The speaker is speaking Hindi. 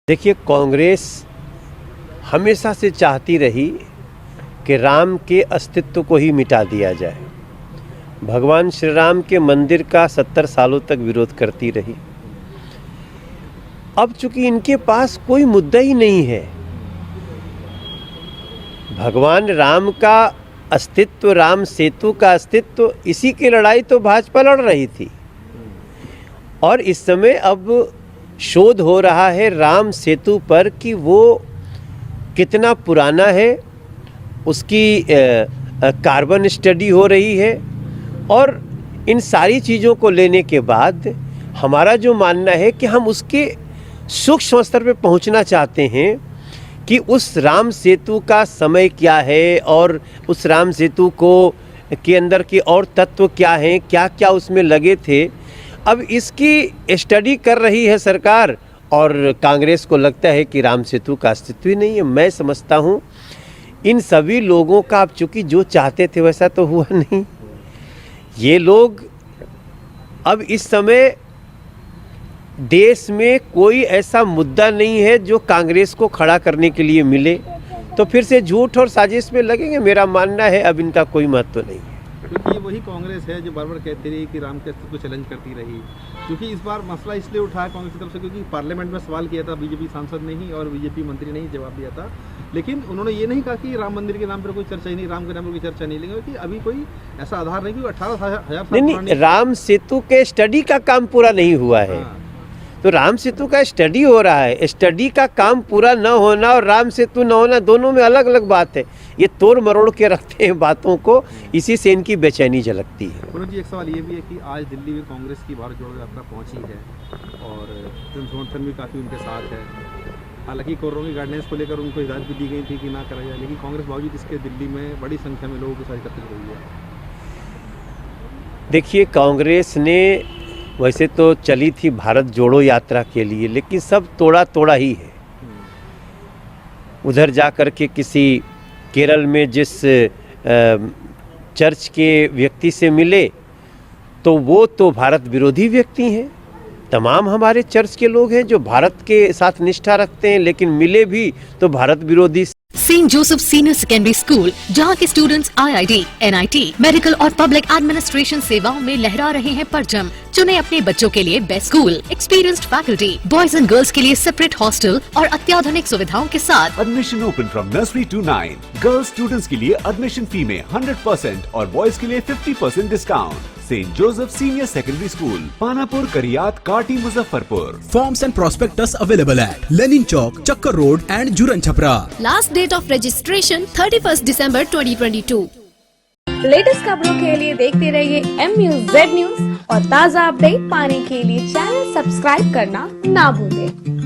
देखिए, कांग्रेस हमेशा से चाहती रही कि राम के अस्तित्व को ही मिटा दिया जाए। भगवान श्री राम के मंदिर का 70 सालों तक विरोध करती रही। अब चूंकि इनके पास कोई मुद्दा ही नहीं है, भगवान राम का अस्तित्व, राम सेतु का अस्तित्व, इसी की लड़ाई तो भाजपा लड़ रही थी। और इस समय अब शोध हो रहा है राम सेतु पर कि वो कितना पुराना है, उसकी कार्बन स्टडी हो रही है। और इन सारी चीज़ों को लेने के बाद हमारा जो मानना है कि हम उसके सूक्ष्म स्तर पे पहुंचना चाहते हैं कि उस राम सेतु का समय क्या है और उस राम सेतु को के अंदर के और तत्व क्या हैं, क्या क्या उसमें लगे थे। अब इसकी स्टडी कर रही है सरकार और कांग्रेस को लगता है कि राम सेतु का अस्तित्व ही नहीं है। मैं समझता हूँ इन सभी लोगों का अब चूँकि जो चाहते थे वैसा तो हुआ नहीं। ये लोग अब इस समय देश में कोई ऐसा मुद्दा नहीं है जो कांग्रेस को खड़ा करने के लिए मिले, तो फिर से झूठ और साजिश में लगेंगे। मेरा मानना है अब इनका कोई महत्व नहीं है, क्योंकि ये वही कांग्रेस है जो बार बार कहती रही कि राम के अस्तित्व को चैलेंज करती रही। क्योंकि इस बार मसला इसलिए उठाया कांग्रेस की तरफ से क्योंकि पार्लियामेंट में सवाल किया था बीजेपी सांसद ने ही और बीजेपी मंत्री ने ही जवाब दिया था। लेकिन उन्होंने ये नहीं कहा कि राम मंदिर के नाम पर कोई चर्चा ही नहीं, राम के नाम पर कोई चर्चा नहीं, लेकिन अभी कोई ऐसा आधार नहीं कि 18,000 नहीं, राम सेतु के स्टडी का काम पूरा नहीं हुआ है। तो राम सेतु का स्टडी हो रहा है, स्टडी का काम पूरा न होना और राम सेतु न होना दोनों में अलग अलग बात है। ये तोड़ मरोड़ के रखते हैं बातों को, इसी से इनकी बेचैनी झलकती है। पुनः जी, एक सवाल ये भी है कि आज दिल्ली में कांग्रेस की भारत जोड़ो यात्रा पहुंची है और समर्थन भी काफ़ी उनके साथ है। हालांकि कोरोना की गाइडलाइंस को लेकर उनको हिदायत भी दी गई थी कि ना करा जाए, लेकिन कांग्रेस बावजूद इसके दिल्ली में बड़ी संख्या में लोगों के साथ एकत्रित हुई है। देखिए, कांग्रेस ने वैसे तो चली थी भारत जोड़ो यात्रा के लिए, लेकिन सब तोड़ा तोड़ा ही है। उधर जा कर के किसी केरल में जिस चर्च के व्यक्ति से मिले तो वो तो भारत विरोधी व्यक्ति हैं। तमाम हमारे चर्च के लोग हैं जो भारत के साथ निष्ठा रखते हैं, लेकिन मिले भी तो भारत विरोधी। Saint Joseph senior secondary school, जहां के स्टूडेंट्स IIT, NIT, मेडिकल और पब्लिक एडमिनिस्ट्रेशन सेवाओं में लहरा रहे हैं परचम। चुने अपने बच्चों के लिए best school, experienced faculty, boys and girls के लिए सेपरेट हॉस्टल और अत्याधुनिक सुविधाओं के साथ। Admission open from nursery to 9। Girls students के लिए एडमिशन फी में 100% और बॉयज के लिए 50% discount. Saint Joseph senior secondary school, Panapur, Kariyat, Kati, Muzaffarpur. Forms and prospectus available at Lenin Chowk, Chakkar Road and Juran Chhapra. Last date of registration 31st December 2022। Latest खबरों के लिए देखते रहिए MUZ न्यूज और ताज़ा अपडेट पाने के लिए चैनल सब्सक्राइब करना ना भूलें।